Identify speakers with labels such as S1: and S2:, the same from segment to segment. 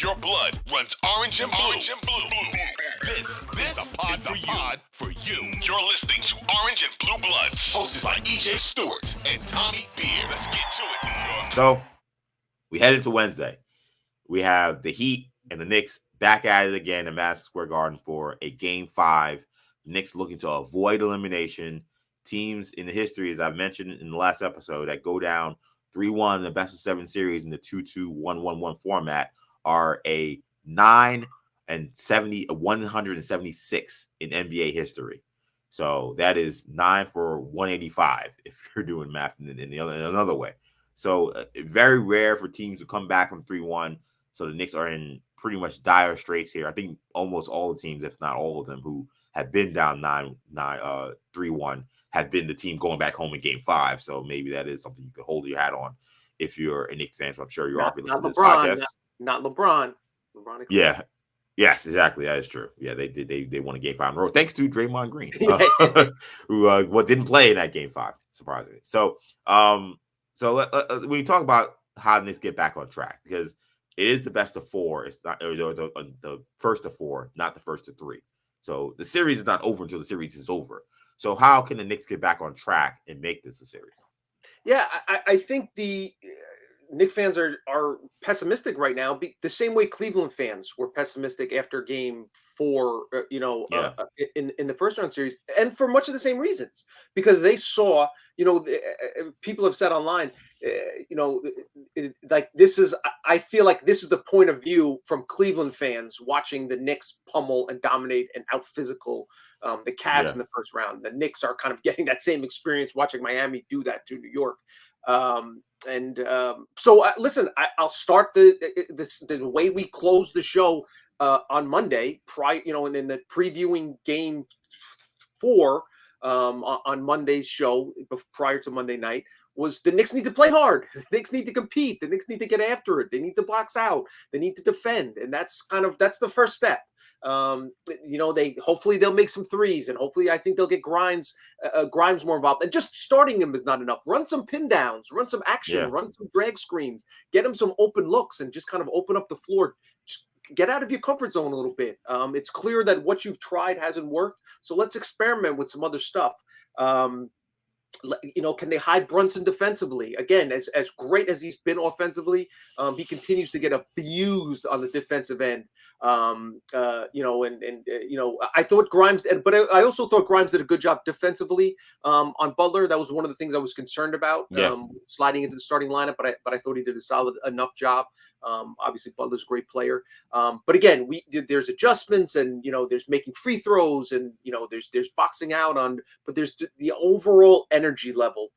S1: If your blood runs orange and blue, this is the pod for you. You're listening to Orange and Blue Bloods, hosted by EJ Stewart and Tommy Beer. Let's get to it, New York.
S2: So we head into Wednesday. We have the Heat and the Knicks back at it again in Madison Square Garden for a Game 5. The Knicks looking to avoid elimination. Teams in the history, as I've mentioned in the last episode, that go down 3-1 in the best-of-7 series in the 2-2-1-1-1 format are a 176 in NBA history. So that is 9 for 185 if you're doing math in another way. So very rare for teams to come back from 3-1. So the Knicks are in pretty much dire straits here. I think almost all the teams, if not all of them, who have been down 3-1 have been the team going back home in Game 5. So maybe that is something you could hold your hat on if you're a Knicks fan. So I'm sure you are.
S3: Not LeBron. Not LeBron.
S2: Yeah. Yes, exactly. That is true. Yeah, they did. They won a Game 5 in a row thanks to Draymond Green, who didn't play in that Game 5, surprisingly. So, when you talk about how the Knicks get back on track, because it is the best of 4. It's not the first of 4, not the first of 3. So the series is not over until the series is over. So how can the Knicks get back on track and make this a series?
S3: Yeah, I think the Knicks fans are pessimistic right now, the same way Cleveland fans were pessimistic after Game 4, in the first round series, and for much of the same reasons, because they saw, people have said online, I feel like this is the point of view from Cleveland fans watching the Knicks pummel and dominate and out physical the Cavs in the first round. The Knicks are kind of getting that same experience watching Miami do that to New York. Listen, I'll start the way we close the show on Monday, and in the previewing Game 4 on Monday's show prior to Monday night was the Knicks need to play hard. The Knicks need to compete. The Knicks need to get after it. They need to box out. They need to defend, and that's the first step. Hopefully they'll make some threes, and hopefully I think they'll get Grimes more involved. And just starting him is not enough. Run some pin downs, run some action, run some drag screens, get him some open looks, and just kind of open up the floor. Just get out of your comfort zone a little bit. It's clear that what you've tried hasn't worked, so let's experiment with some other stuff. Can they hide Brunson defensively? Again, as great as he's been offensively, he continues to get abused on the defensive end. I thought Grimes, but I also thought Grimes did a good job defensively on Butler. That was one of the things I was concerned about, sliding into the starting lineup. But I thought he did a solid enough job. Obviously, Butler's a great player. But again, there's adjustments, and there's making free throws, and there's boxing out on. But there's the overall energy level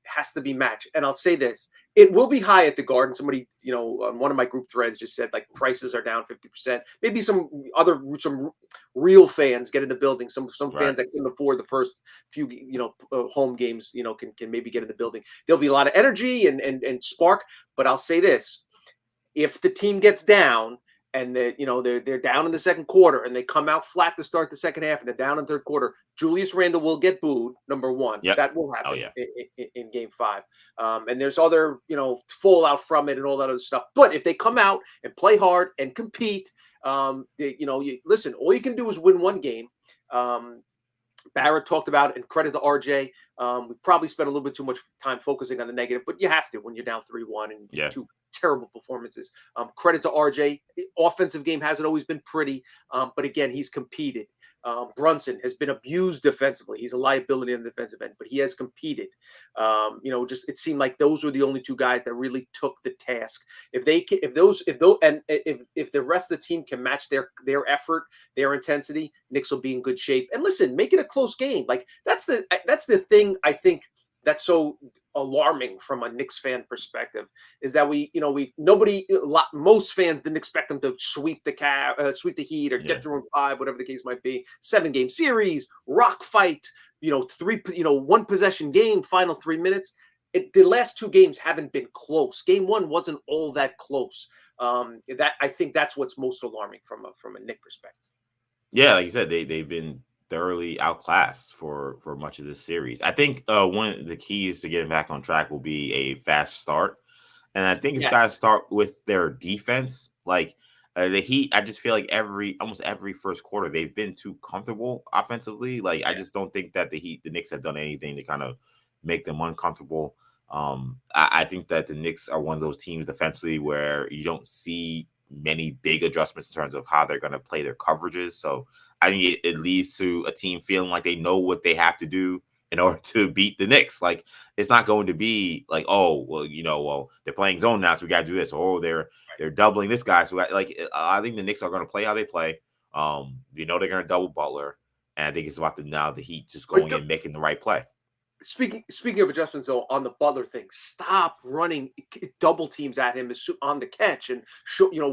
S3: has to be matched. And I'll say this, it will be high at the Garden. Somebody, on one of my group threads just said, like, prices are down 50%. Maybe some real fans get in the building. Some fans that couldn't afford the first few, home games, can maybe get in the building. There'll be a lot of energy and spark. But I'll say this, if the team gets down, and they're down in the second quarter, and they come out flat to start the second half, and they're down in the third quarter, Julius Randle will get booed. Number one, that will happen in Game 5. And there's other fallout from it and all that other stuff. But if they come out and play hard and compete, listen. All you can do is win one game. Barrett talked about, and credit to RJ. We probably spent a little bit too much time focusing on the negative, but you have to when you're down 3-1 and 2 terrible performances. Credit to RJ. Offensive game hasn't always been pretty, but again, he's competed. Brunson has been abused defensively. He's a liability on the defensive end, but he has competed. It seemed like those were the only two guys that really took the task. If the rest of the team can match their effort, their intensity, Knicks will be in good shape. And listen, make it a close game. Like that's the thing I think that's so alarming from a Knicks fan perspective is that most fans didn't expect them to sweep the Heat or get through in 5, whatever the case might be. 7-game series, rock fight, one possession game, final 3 minutes. The last 2 games haven't been close. Game 1 wasn't all that close. I think that's what's most alarming from a Knicks perspective.
S2: Yeah, like you said, they've been thoroughly outclassed for much of this series. I think one of the keys to getting back on track will be a fast start. And I think it's got to start with their defense. Like the Heat, I just feel like almost every first quarter they've been too comfortable offensively. Like I just don't think that the Knicks have done anything to kind of make them uncomfortable. I think that the Knicks are one of those teams defensively where you don't see many big adjustments in terms of how they're going to play their coverages. So I think it leads to a team feeling like they know what they have to do in order to beat the Knicks. Like it's not going to be like, oh, well, they're playing zone now, so we got to do this. Or they're doubling this guy, so I think the Knicks are going to play how they play. They're going to double Butler, and I think it's about the Heat just going and making the right play.
S3: Speaking of adjustments, though, on the Butler thing, stop running double teams at him on the catch and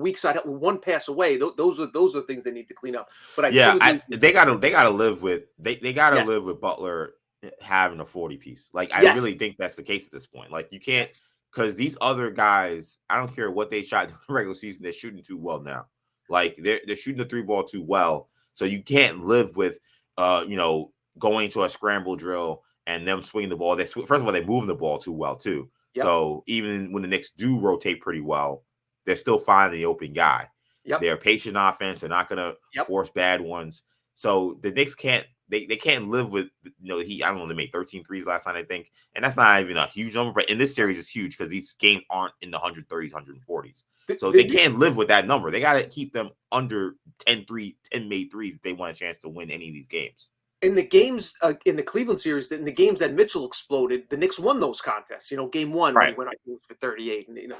S3: weak side one pass away. Those are things they need to clean up. But
S2: they gotta live with live with Butler having a 40 piece. Like I really think that's the case at this point. Like you can't because these other guys, I don't care what they shot in the regular season, they're shooting too well now. Like they're shooting the 3-ball too well, so you can't live with going to a scramble drill and them swinging the ball. First of all, they're moving the ball too well too. Yep. So even when the Knicks do rotate pretty well, they're still finding the open guy. Yep. They're patient offense. They're not going to force bad ones. So the Knicks can't live with the Heat. I don't know. They made 13 threes last night, I think, and that's not even a huge number. But in this series, it's huge because these games aren't in the 130s, 140s. So they can't live with that number. They got to keep them under 10 made threes if they want a chance to win any of these games.
S3: In the games in the Cleveland series, in the games that Mitchell exploded, the Knicks won those contests. Game one, right, when I for 38, and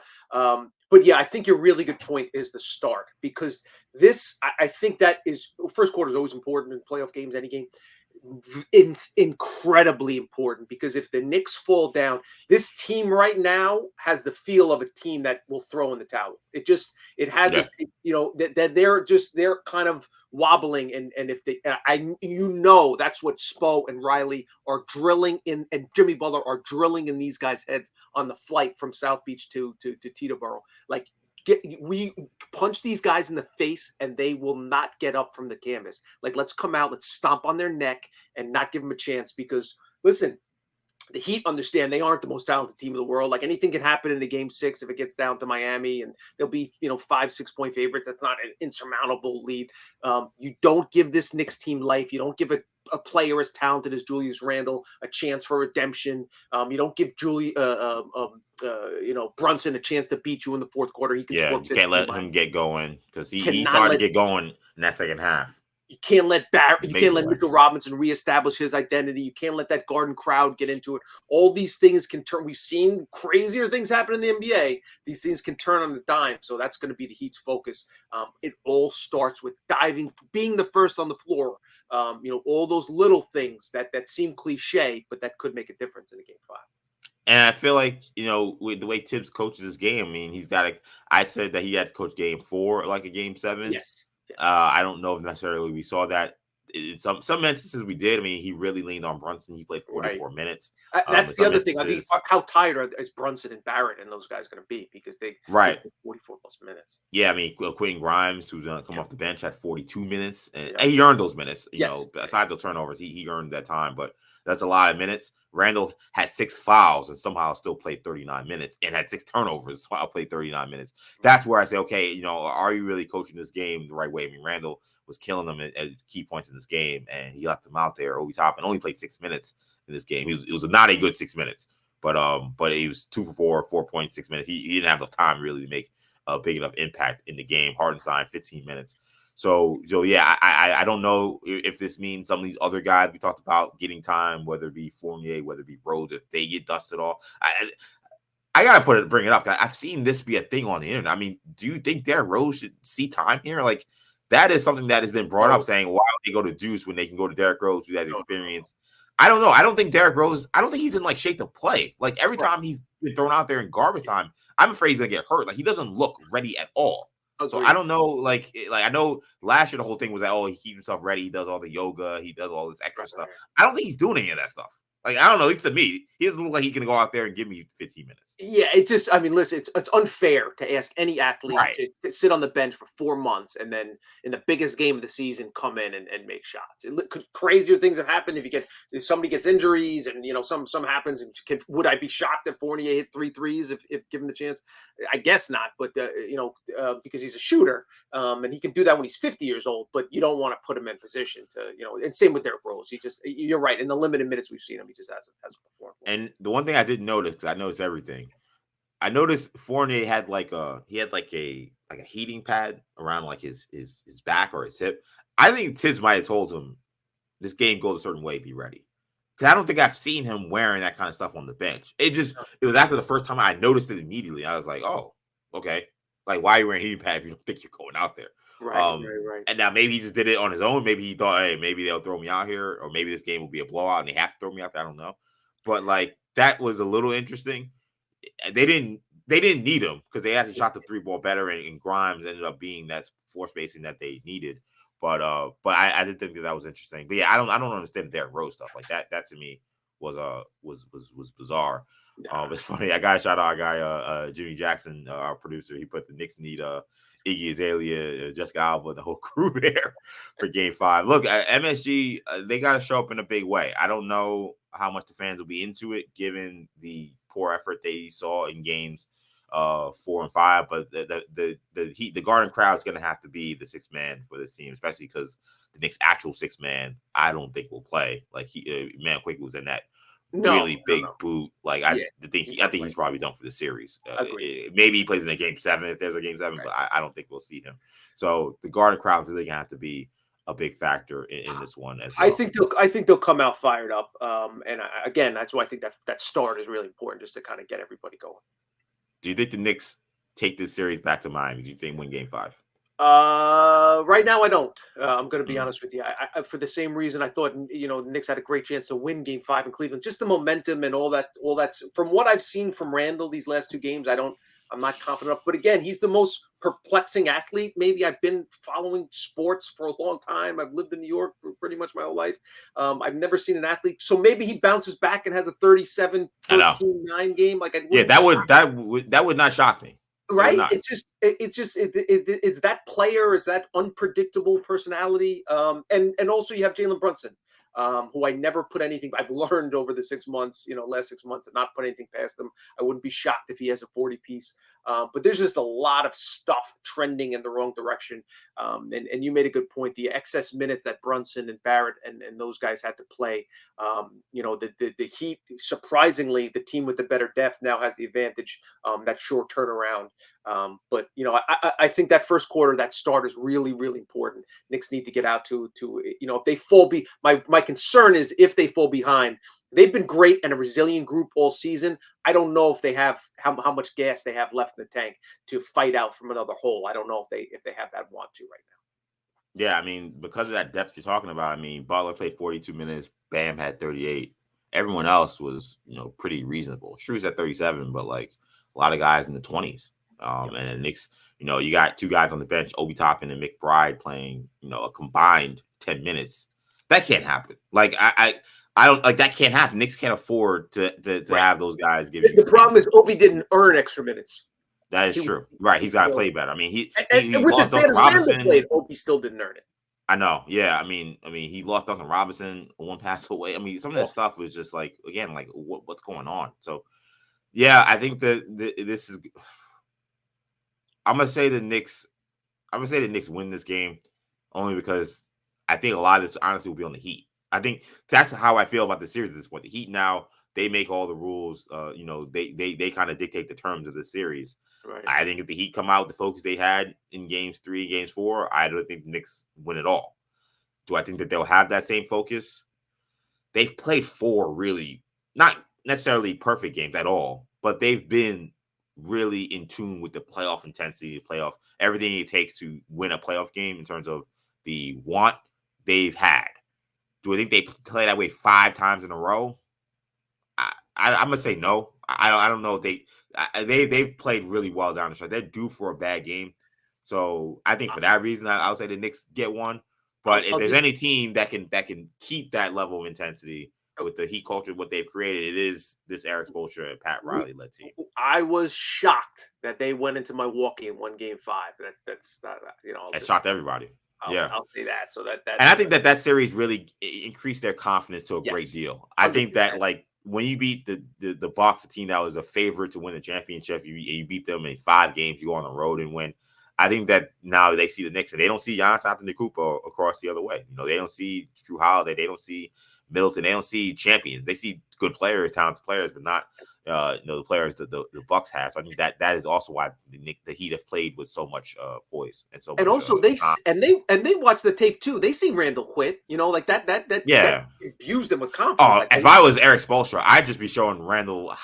S3: but yeah, I think your really good point is the start because this, I think that is first quarter is always important in playoff games, any game. It's incredibly important because if the Knicks fall down, this team right now has the feel of a team that will throw in the towel. It has that they're kind of wobbling and if they that's what Spo and Riley are drilling in and Jimmy Butler are drilling in these guys' heads on the flight from South Beach to Teterboro. Like we punch these guys in the face and they will not get up from the canvas. Like, let's come out, let's stomp on their neck and not give them a chance because, listen, the Heat understand they aren't the most talented team in the world. Like anything can happen in the game 6 if it gets down to Miami and they'll be, 5-6 point favorites. That's not an insurmountable lead. You don't give this Knicks team life. You don't give a player as talented as Julius Randle a chance for redemption. You don't give Brunson a chance to beat you in the fourth quarter. He can score.
S2: You can't let him get going because he started to get going in that second half.
S3: You can't let Mitchell Robinson reestablish his identity. You can't let that Garden crowd get into it. All these things can turn. We've seen crazier things happen in the NBA. These things can turn on a dime. So that's going to be the Heat's focus. It all starts with being the first on the floor. All those little things that seem cliche, but that could make a difference in a game 5.
S2: And I feel like, with the way Tibbs coaches his game, I mean, I said that he had to coach game 4 like a game 7.
S3: Yes.
S2: I don't know if necessarily we saw that. In some instances we did. I mean, he really leaned on Brunson. He played 44 minutes.
S3: That's the other thing. I think how tired is Brunson and Barrett and those guys going to be because they 44 plus minutes.
S2: Yeah, I mean, Quentin Grimes, who's going to come off the bench, had 42 minutes, and he earned those minutes. Besides the turnovers, he earned that time, but that's a lot of minutes. Randall had 6 fouls and somehow still played 39 minutes and had 6 turnovers. So I'll play 39 minutes. That's where I say, okay, are you really coaching this game the right way? I mean, Randall was killing them at key points in this game, and he left them out there over top and only played 6 minutes in this game. It was not a good 6 minutes, but he was 2 for 4, 4.6 minutes. He didn't have the time really to make a big enough impact in the game. Hartenstein, 15 minutes. So yeah, I don't know if this means some of these other guys we talked about getting time, whether it be Fournier, whether it be Rose, if they get dusted off. I gotta bring it up. I've seen this be a thing on the internet. I mean, do you think Derrick Rose should see time here? Like, that is something that has been brought up, saying why don't they go to Deuce when they can go to Derrick Rose, who has experience? I don't know. I don't think Derrick Rose. I don't think he's in shape to play. Like every time he's been thrown out there in garbage time, I'm afraid he's gonna get hurt. Like he doesn't look ready at all. So I don't know, like I know last year the whole thing was that, he keeps himself ready, he does all the yoga, he does all this extra stuff. I don't think he's doing any of that stuff. Like, I don't know, at least to me, he doesn't look like he can go out there and give me 15 minutes.
S3: Yeah, it's just, I mean, listen, it's unfair to ask any athlete
S2: Right.
S3: to sit on the bench for 4 months and then in the biggest game of the season come in and make shots. Crazier things have happened if somebody gets injuries and some happens. And would I be shocked if Fournier hit three threes if given the chance? I guess not, but because he's a shooter and he can do that when he's 50 years old. But you don't want to put him in position to And same with Derrick Rose. You're right. In the limited minutes we've seen him, he just hasn't performed well.
S2: And the one thing I didn't notice, 'cause I noticed everything. I noticed Fournier had a heating pad around like his back or his hip. I think Tibbs might have told him this game goes a certain way, be ready. Because I don't think I've seen him wearing that kind of stuff on the bench. It was after the first time I noticed it immediately. I was like, oh, okay. Like, why are you wearing a heating pad if you don't think you're going out there?
S3: Right.
S2: And now maybe he just did it on his own. Maybe he thought, hey, maybe they'll throw me out here, or maybe this game will be a blowout and they have to throw me out there. I don't know. But like that was a little interesting. They didn't need him because they actually shot the three ball better, and Grimes ended up being that floor spacing that they needed. But I did think that was interesting. But yeah, I don't understand the Derrick Rose stuff like that. That to me was bizarre. It's funny. I got to shout out our guy Jimmy Jackson, our producer. He put the Knicks need Iggy Azalea, Jessica Alba, and the whole crew there for Game 5. Look, MSG, they got to show up in a big way. I don't know how much the fans will be into it, given the poor effort they saw in games 4 and 5. But the Garden crowd is going to have to be the sixth man for this team, especially because the Knicks' actual sixth man, I don't think will play. Like Man Quick was in that really big boot. Like I think he's probably done for the series. Maybe he plays in a game 7 if there's a game 7, but I don't think we'll see him. So the Garden crowd is really gonna have to be a big factor in this one as well.
S3: I think they'll come out fired up. Again, that's why I think that start is really important, just to kind of get everybody going.
S2: Do you think the Knicks take this series back to Miami? Do you think win Game 5?
S3: Right now I don't. I'm going to be honest with you. I for the same reason I thought the Knicks had a great chance to win Game 5 in Cleveland. Just the momentum and all that. From what I've seen from Randall these last 2 games. I'm not confident enough. But again, he's the most perplexing athlete. Maybe I've been following sports for a long time. I've lived in New York for pretty much my whole life. I've never seen an athlete. So maybe he bounces back and has a 37-13-9 game.
S2: That would not shock me.
S3: Right? It's that player, it's that unpredictable personality. And also you have Jalen Brunson, who I never put anything. I've learned over the 6 months, last 6 months, to not put anything past him. I wouldn't be shocked if he has a 40 piece. But there's just a lot of stuff trending in the wrong direction. And you made a good point. The excess minutes that Brunson and Barrett and those guys had to play. The Heat, surprisingly, the team with the better depth now has the advantage. That short turnaround. But I think that first quarter, that start is really, really important. Knicks need to get out to if they fall my concern is if they fall behind. They've been great and a resilient group all season. I don't know if they have how much gas they have left in the tank to fight out from another hole. I don't know if they have that want to right now.
S2: Yeah, I mean, because of that depth you're talking about, I mean, Butler played 42 minutes, Bam had 38. Everyone else was, pretty reasonable. Strus at 37, but like a lot of guys in the 20s. And the Knicks, you got 2 guys on the bench, Obi Toppin and McBride playing, a combined 10 minutes. That can't happen. Like I don't like that can't happen. Knicks can't afford to have those guys give you.
S3: The problem is Obi didn't earn extra minutes.
S2: That is true. Right. He's got to play better. I mean, he
S3: with
S2: lost
S3: the
S2: Duncan Robinson.
S3: Played, Obi still didn't earn it.
S2: I know. Yeah. I mean, he lost Duncan Robinson 1 pass away. I mean, some of that stuff was just like, again, like what's going on? So, yeah, I think that this is. I'm gonna say the Knicks win this game only because I think a lot of this honestly will be on the Heat. I think that's how I feel about the series at this point. The Heat now, they make all the rules. They kind of dictate the terms of the series.
S3: Right.
S2: I think if the Heat come out with the focus they had in games 3, games 4, I don't think the Knicks win at all. Do I think that they'll have that same focus? They've played 4 really, not necessarily perfect games at all, but they've been really in tune with the playoff intensity, everything it takes to win a playoff game in terms of the want they've had. Do I think they play that way 5 times in a row? I'm gonna say no. I don't know if they've played really well down the stretch. They're due for a bad game, so I think for that reason, I'll say the Knicks get one. But if there's any team that can keep that level of intensity, with the Heat culture, what they've created, it is this Eric Spoelstra and Pat Riley led team.
S3: I was shocked that they went into Milwaukee and won Game 5. That's
S2: It shocked everybody.
S3: I'll say that. So that
S2: and I think that series really increased their confidence to a great deal. I
S3: 100%.
S2: think that like when you beat the Bucks, a team that was a favorite to win the championship, you beat them in 5 games, you go on the road and win. I think that now they see the Knicks and they don't see Giannis Antetokounmpo across the other way. They don't see Drew Holiday, they don't see Middleton, they don't see champions. They see good players, talented players, but not the players the Bucks have. So I think that is also why the Heat have played with so much poise and so much.
S3: And also they watch the tape too. They see Randall quit. Like that infused them with confidence.
S2: If I was Eric Spoelstra, I'd just be showing Randall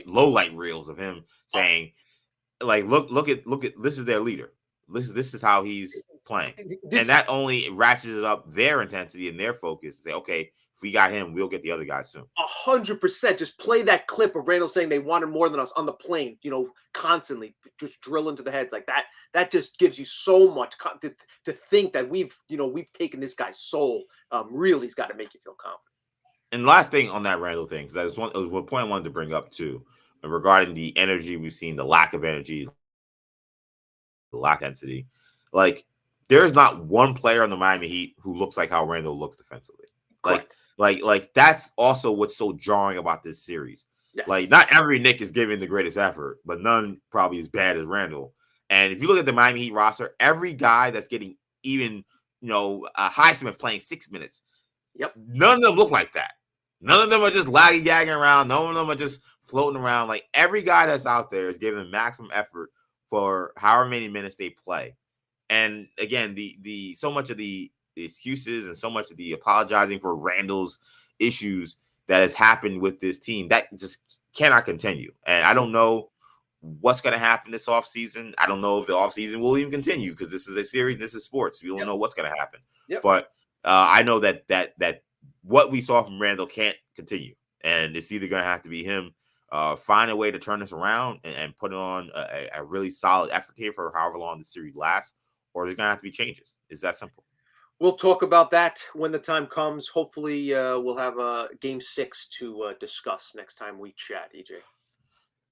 S2: low light reels of him saying, like, look at this is their leader. This is how he's playing. And that only ratchets up their intensity and their focus to say, okay, if we got him, we'll get the other guys soon.
S3: 100%. Just play that clip of Randall saying they wanted more than us on the plane, constantly just drill into the heads like that. That just gives you so much to think that we've taken this guy's soul. Really has got to make you feel confident.
S2: And last thing on that Randall thing, because it was one point I wanted to bring up too, regarding the energy we've seen, the lack of energy, the lack of density. Like, there's not one player on the Miami Heat who looks like how Randall looks defensively. Like that's also what's so jarring about this series.
S3: Yes.
S2: Like, not every Knick is giving the greatest effort, but none probably as bad as Randall. And if you look at the Miami Heat roster, every guy that's getting even, Highsmith playing 6 minutes, none of them look like that. None of them are just laggy-gagging around. None of them are just floating around. Like, every guy that's out there is giving maximum effort for however many minutes they play. And again, the so much of the excuses and so much of the apologizing for Randall's issues that has happened with this team, that just cannot continue. And I don't know what's going to happen this offseason. I don't know if the offseason will even continue, because this is a series, this is sports. We don't know what's going to happen. But I know that what we saw from Randall can't continue. And it's either going to have to be him find a way to turn this around and put on a really solid effort here for however long the series lasts, or there's going to have to be changes. It's that simple.
S3: We'll talk about that when the time comes. Hopefully, we'll have a Game 6 to discuss next time we chat, EJ.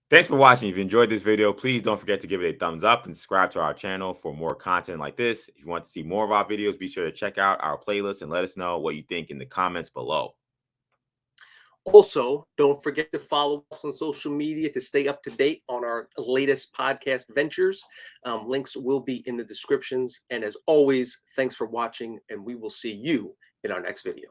S2: Thanks for watching. If you enjoyed this video, please don't forget to give it a thumbs up and subscribe to our channel for more content like this. If you want to see more of our videos, be sure to check out our playlist and let us know what you think in the comments below.
S3: Also, don't forget to follow us on social media to stay up to date on our latest podcast ventures. Links will be in the descriptions. And as always, thanks for watching, and we will see you in our next video.